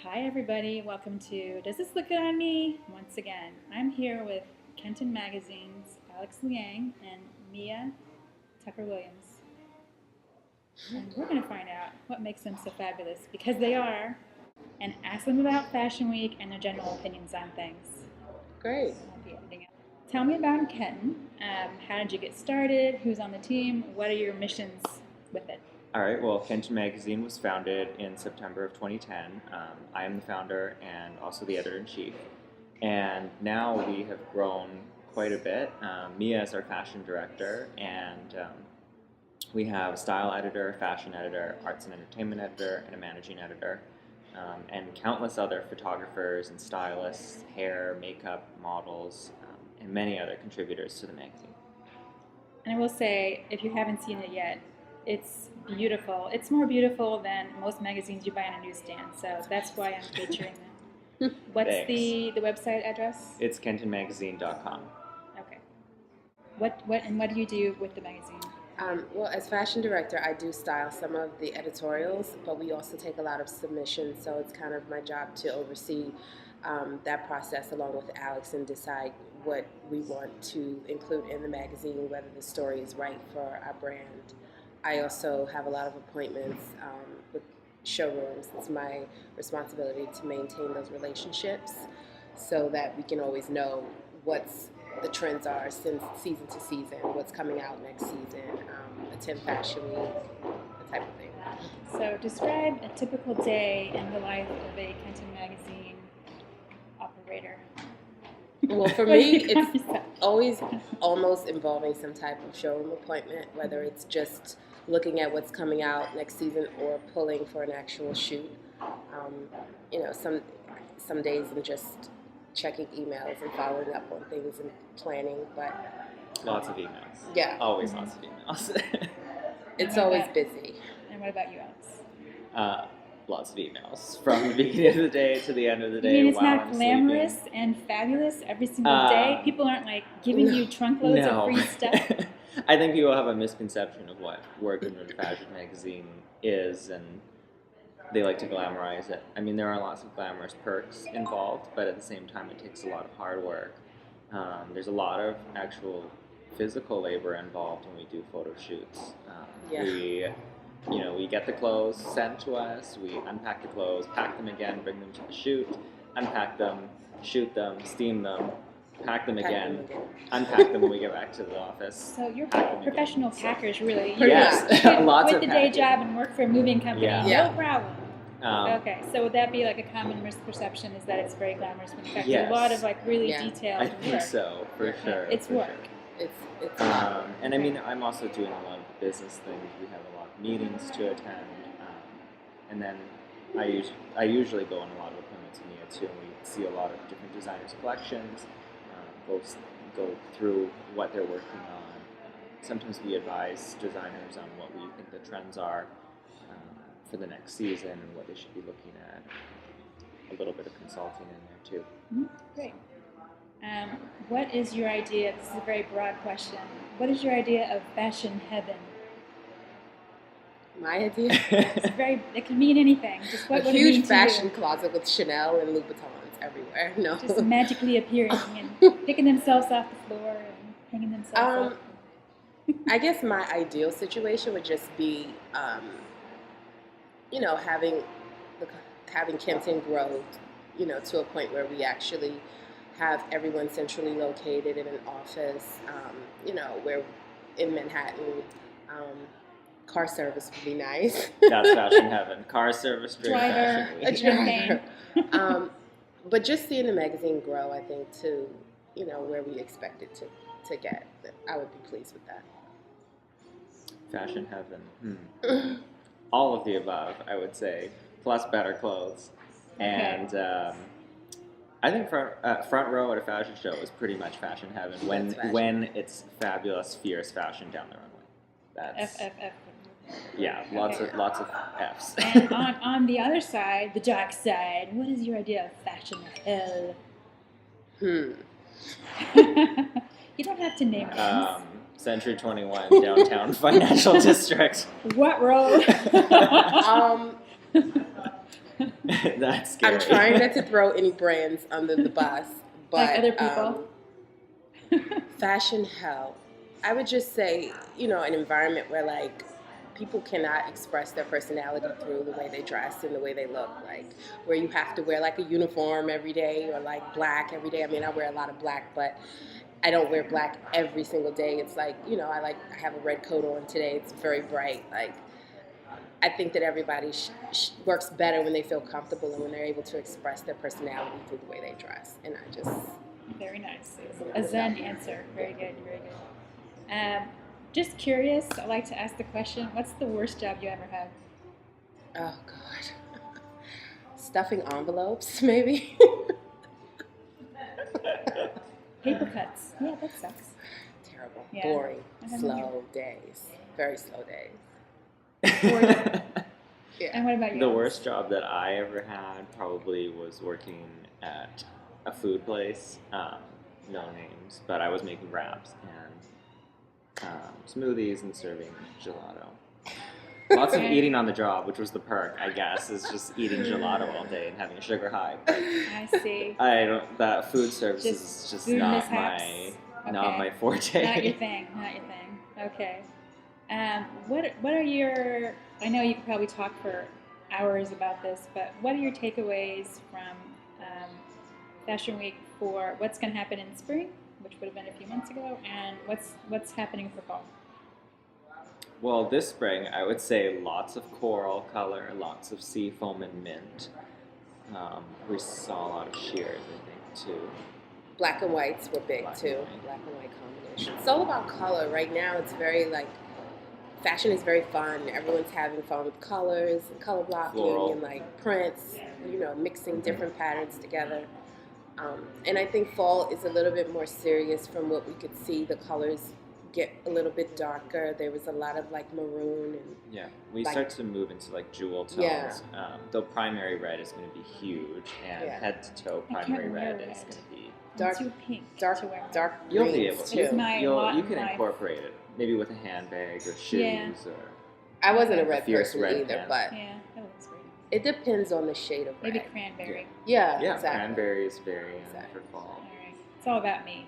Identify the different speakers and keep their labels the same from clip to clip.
Speaker 1: Hi everybody, welcome to Does This Look Good on Me? Once again, I'm here with Kenton Magazine's Alex Liang and Mia Tucker-Williams. And we're going to find out what makes them so fabulous, because they are, and ask them about Fashion Week and their general opinions on things.
Speaker 2: Great.
Speaker 1: I'll be editing it. Tell me about Kenton. How did you get started? Who's on the team? What are your missions with it?
Speaker 3: All right, well, Kenton Magazine was founded in September of 2010. I am the founder and also the editor-in-chief. And now we have grown quite a bit. Mia is our fashion director, and we have a style editor, fashion editor, arts and entertainment editor, and a managing editor, and countless other photographers and stylists, hair, makeup, models, and many other contributors to the magazine.
Speaker 1: And I will say, if you haven't seen it yet, it's beautiful. It's more beautiful than most magazines you buy on a newsstand, so that's why I'm featuring it. What's the website address?
Speaker 3: It's kentonmagazine.com.
Speaker 1: Okay. What do you do with the magazine?
Speaker 2: Well, as fashion director, I do style some of the editorials, but we also take a lot of submissions, so it's kind of my job to oversee that process along with Alex and decide what we want to include in the magazine, whether the story is right for our brand. I also have a lot of appointments with showrooms. It's my responsibility to maintain those relationships so that we can always know what's the trends are since season to season, what's coming out next season, attend Fashion Week, that type of thing.
Speaker 1: So describe a typical day in the life of a Kenton Magazine operator.
Speaker 2: Well, for me, it's always almost involving some type of showroom appointment, whether it's just looking at what's coming out next season or pulling for an actual shoot. Some days I'm just checking emails and following up on things and planning, but
Speaker 3: Lots of emails.
Speaker 2: Yeah.
Speaker 3: Always lots of emails.
Speaker 2: It's always busy.
Speaker 1: And what about you, Alex?
Speaker 3: Lots of emails from the beginning of the day to the end of the day.
Speaker 1: You mean it's
Speaker 3: while
Speaker 1: not
Speaker 3: I'm
Speaker 1: glamorous
Speaker 3: sleeping.
Speaker 1: and fabulous every single day? People aren't like giving you trunk loads of free stuff?
Speaker 3: I think people have a misconception of what working in a fashion magazine is, and they like to glamorize it. I mean, there are lots of glamorous perks involved, but at the same time, it takes a lot of hard work. There's a lot of actual physical labor involved when we do photo shoots. We get the clothes sent to us, we unpack the clothes, pack them again, bring them to the shoot, unpack them, shoot them, steam them, pack them again, unpack them when we get back to the office.
Speaker 1: So you're professional packers, really.
Speaker 3: Yes, lots
Speaker 1: quit
Speaker 3: of
Speaker 1: the day
Speaker 3: packing.
Speaker 1: job and work for a moving company.
Speaker 3: Yeah.
Speaker 1: No problem. Okay, so would that be like a common misperception, is that it's very glamorous when in fact there's a lot of like really detailed
Speaker 3: I
Speaker 1: work?
Speaker 3: think so, for sure.
Speaker 1: It's
Speaker 3: for
Speaker 1: work.
Speaker 3: Sure.
Speaker 2: It's a lot.
Speaker 3: And I mean, I'm also doing a lot of business things. We have a lot of meetings to attend, and then I usually go on a lot of appointments with Mia too, and we see a lot of different designers' collections, go through what they're working on. Sometimes we advise designers on what we think the trends are for the next season and what they should be looking at. A little bit of consulting in there too.
Speaker 1: Mm-hmm. Great. What is your idea? This is a very broad question. What is your idea of fashion heaven?
Speaker 2: My idea?
Speaker 1: It can mean anything. Just what
Speaker 2: a
Speaker 1: would it
Speaker 2: huge
Speaker 1: mean to
Speaker 2: fashion
Speaker 1: you?
Speaker 2: closet with Chanel and Louboutins everywhere. No.
Speaker 1: Just magically appearing and picking themselves off the floor and hanging themselves up.
Speaker 2: I guess my ideal situation would just be, having Kenton grow, to a point where we actually have everyone centrally located in an office, where in Manhattan, car service would be nice.
Speaker 3: That's fashion heaven. Car service during Fashion Week.
Speaker 2: A driver. But just seeing the magazine grow, I think, to, where we expect it to get, I would be pleased with that.
Speaker 3: Fashion heaven. All of the above, I would say, plus better clothes.
Speaker 1: Okay.
Speaker 3: And I think front row at a fashion show is pretty much fashion heaven when it's fabulous, fierce fashion down the runway. That's
Speaker 1: F.
Speaker 3: Yeah, lots of Fs.
Speaker 1: And on the other side, the dark side, what is your idea of fashion hell? You don't have to name names.
Speaker 3: Century 21 downtown financial district.
Speaker 1: What road?
Speaker 3: That's scary.
Speaker 2: I'm trying not to throw any brands under the bus, but
Speaker 1: Like other people.
Speaker 2: Fashion hell. I would just say, an environment where like people cannot express their personality through the way they dress and the way they look, like where you have to wear like a uniform every day or like black every day. I mean, I wear a lot of black, but I don't wear black every single day. It's like, I have a red coat on today. It's very bright. Like, I think that everybody works better when they feel comfortable and when they're able to express their personality through the way they dress. And I just...
Speaker 1: Very nice. A Zen answer. Very good, very good. Just curious, I like to ask the question, what's the worst job you ever had?
Speaker 2: Oh, God. Stuffing envelopes, maybe?
Speaker 1: Paper cuts. Yeah, that sucks.
Speaker 2: Terrible.
Speaker 1: Yeah.
Speaker 2: Boring. Slow days. Very slow days.
Speaker 1: Yeah. And what about you?
Speaker 3: The worst job that I ever had probably was working at a food place. No names, but I was making wraps and smoothies and serving gelato. Lots of eating on the job, which was the perk, I guess, is just eating gelato all day and having a sugar high.
Speaker 1: I see.
Speaker 3: That food service is just
Speaker 1: food
Speaker 3: not
Speaker 1: mishaps.
Speaker 3: not my forte.
Speaker 1: Not your thing. Okay. What are your? I know you could probably talk for hours about this, but what are your takeaways from Fashion Week for what's going to happen in spring, which would have been a few months ago, and what's happening for fall?
Speaker 3: Well, this spring, I would say lots of coral color, lots of seafoam and mint. We saw a lot of shears, I think, too.
Speaker 2: Black and whites were big, too. Black and white combination. It's all about color. Right now, it's very, fashion is very fun. Everyone's having fun with colors and color blocking
Speaker 3: Floral.
Speaker 2: and, prints, mixing different patterns together. And I think fall is a little bit more serious from what we could see. The colors get a little bit darker. There was a lot of maroon and
Speaker 3: we start to move into jewel tones.
Speaker 2: Yeah.
Speaker 3: The primary red is going to be huge, and head to toe primary red is going to be
Speaker 2: dark,
Speaker 1: too pink
Speaker 2: dark,
Speaker 1: to wear.
Speaker 2: dark.
Speaker 3: You'll be able
Speaker 1: It's
Speaker 3: to. You can
Speaker 1: life.
Speaker 3: incorporate it maybe with a handbag or shoes or.
Speaker 2: I wasn't a red
Speaker 3: fierce
Speaker 2: person
Speaker 3: red
Speaker 2: either,
Speaker 3: pen.
Speaker 2: but
Speaker 1: Yeah, that looks great.
Speaker 2: it depends on the shade of red.
Speaker 1: Maybe cranberry.
Speaker 2: Yeah,
Speaker 3: Yeah,
Speaker 2: exactly.
Speaker 3: cranberry is very
Speaker 2: Exactly.
Speaker 3: for fall.
Speaker 1: All right, it's all about me,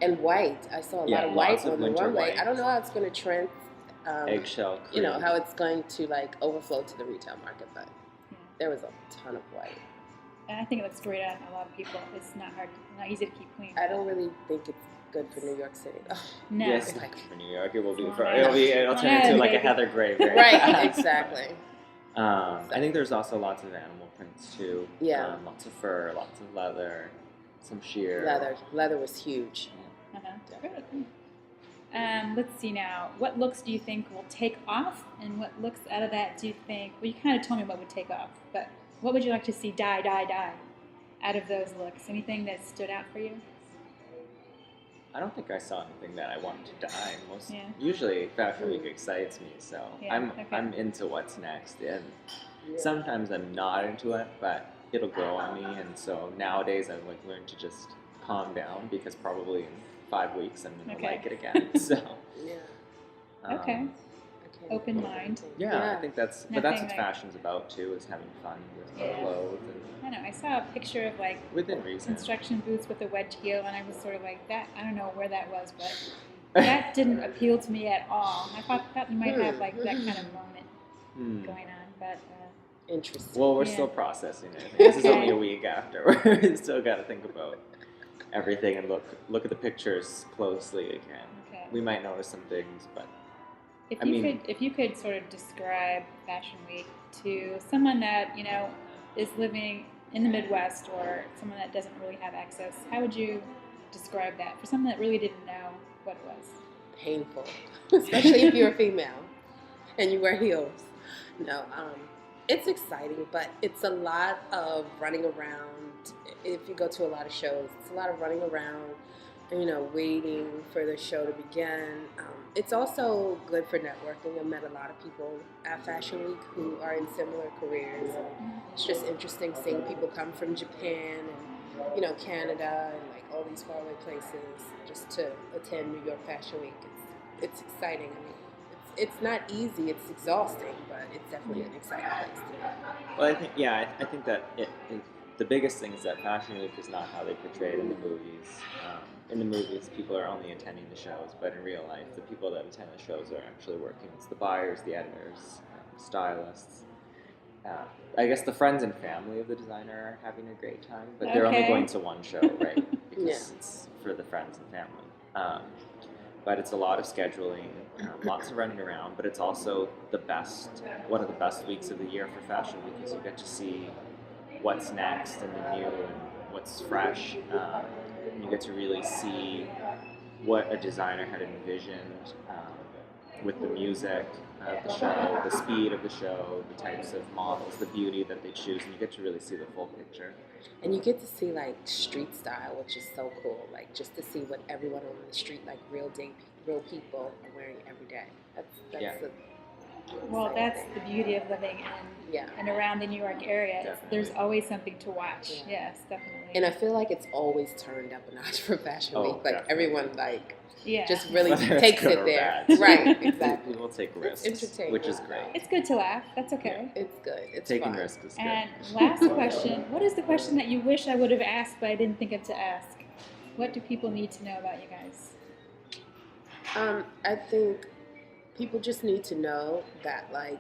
Speaker 2: And white. I saw a lot of white
Speaker 3: lots of
Speaker 2: on the
Speaker 3: winter
Speaker 2: runway.
Speaker 3: white.
Speaker 2: I don't know how it's going to trend.
Speaker 3: Eggshell cream.
Speaker 2: How it's going to overflow to the retail market, but there was a ton of white.
Speaker 1: And I think it looks great on a lot of people. It's not easy to keep clean.
Speaker 2: I don't really think it's good for New York City, though.
Speaker 1: No.
Speaker 3: Yes, for New York, it will be.
Speaker 1: Well,
Speaker 3: It'll turn into a Heather Gray. Very
Speaker 2: Right,
Speaker 3: fast.
Speaker 2: exactly.
Speaker 3: I think there's also lots of animal prints too.
Speaker 2: Yeah.
Speaker 3: Lots of fur, lots of leather, some sheer.
Speaker 2: Leather was huge.
Speaker 1: Uh-huh. Let's see now. What looks do you think will take off, and what looks out of that do you think? Well, you kind of told me what would take off, but what would you like to see die out of those looks? Anything that stood out for you?
Speaker 3: I don't think I saw anything that I wanted to die. Usually Fashion Week excites me, so I'm into what's next, and sometimes I'm not into it, but it'll grow on me, and so nowadays I've learned to just calm down because probably in 5 weeks I'm gonna like it again. So
Speaker 1: Okay. Open mind.
Speaker 3: Yeah, I think that's what
Speaker 1: Nothing
Speaker 3: fashion's about too, is having fun with clothes and
Speaker 1: I know. I saw a picture of
Speaker 3: within reason.
Speaker 1: construction boots with a wedge heel, and I was sort of like that. I don't know where that was, but that didn't appeal to me at all. I thought you might have that kind of moment going on, but
Speaker 2: interesting.
Speaker 3: Well, we're still processing it. This is only a week after. We still got to think about everything and look at the pictures closely again.
Speaker 1: Okay.
Speaker 3: We might notice some things, but
Speaker 1: if you could sort of describe Fashion Week to someone that is living in the Midwest or someone that doesn't really have access, how would you describe that for someone that really didn't know what it was?
Speaker 2: Painful, especially if you're a female and you wear heels. No, it's exciting, but it's a lot of running around. If you go to a lot of shows, it's a lot of running around, waiting for the show to begin. It's also good for networking. I've met a lot of people at Fashion Week who are in similar careers. It's just interesting seeing people come from Japan and, Canada and all these faraway places just to attend New York Fashion Week. It's exciting. I mean, it's not easy. It's exhausting, but it's definitely an exciting place to be.
Speaker 3: Well, I think that the biggest thing is that Fashion Week is not how they portray it in the movies. In the movies, people are only attending the shows, but in real life, the people that attend the shows are actually working. It's the buyers, the editors, stylists. I guess the friends and family of the designer are having a great time, but they're only going to one show, right? Because it's for the friends and family. But it's a lot of scheduling, lots of running around, but it's also one of the best weeks of the year for Fashion Week because you get to see what's next and the new and what's fresh. And you get to really see what a designer had envisioned with the music of the show, the speed of the show, the types of models, the beauty that they choose, and you get to really see the full picture.
Speaker 2: And you get to see like street style, which is so cool. Like just to see what everyone on the street, like real people, are wearing every day.
Speaker 1: That's the beauty of living in and around the New York area.
Speaker 3: Definitely.
Speaker 1: There's always something to watch. Yes, definitely.
Speaker 2: And I feel like it's always turned up a notch for Fashion Week. Like
Speaker 3: definitely.
Speaker 2: Everyone just really takes it there.
Speaker 3: Bad.
Speaker 2: Right, exactly.
Speaker 3: People take risks,
Speaker 2: It's entertaining.
Speaker 3: which is great.
Speaker 1: It's good to laugh. That's okay.
Speaker 2: It's good. It's
Speaker 3: Taking
Speaker 2: fun.
Speaker 3: risks is good.
Speaker 1: And last question, what is the question that you wish I would have asked but I didn't think of to ask? What do people need to know about you guys?
Speaker 2: I think people just need to know that, like,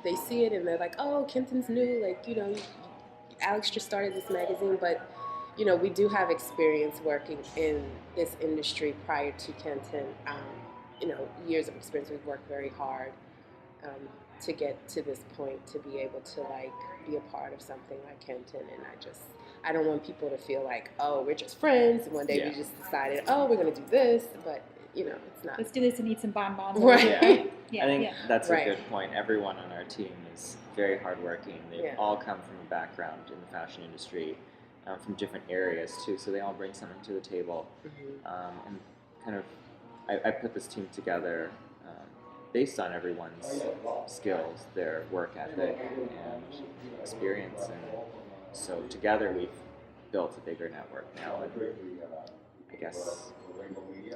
Speaker 2: they see it and they're like, oh, Kenton's new, like, Alex just started this magazine, but, we do have experience working in this industry prior to Kenton. Years of experience. We've worked very hard to get to this point, to be able to, like, be a part of something like Kenton, and I don't want people to feel like, oh, we're just friends, and one day we just decided, oh, we're going to do this, but, it's not.
Speaker 1: Let's do this and eat some bonbons.
Speaker 2: Right.
Speaker 3: I think that's a good point. Everyone on our team is very hardworking. They've all come from a background in the fashion industry, from different areas too, so they all bring something to the table. And kind of, I put this team together based on everyone's skills, their work ethic, and experience, and so together we've built a bigger network now, and I guess,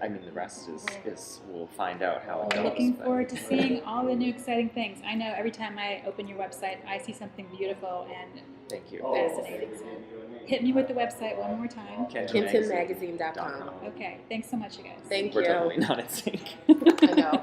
Speaker 3: the rest is we'll find out how it goes.
Speaker 1: Looking forward to seeing all the new exciting things. I know every time I open your website, I see something beautiful and
Speaker 3: Thank you.
Speaker 1: Fascinating. So hit me with the website one more time.
Speaker 2: KentonMagazine.com.
Speaker 1: Okay, thanks so much, you guys.
Speaker 2: Thank
Speaker 3: We're
Speaker 2: you.
Speaker 3: totally not in sync.
Speaker 2: I know.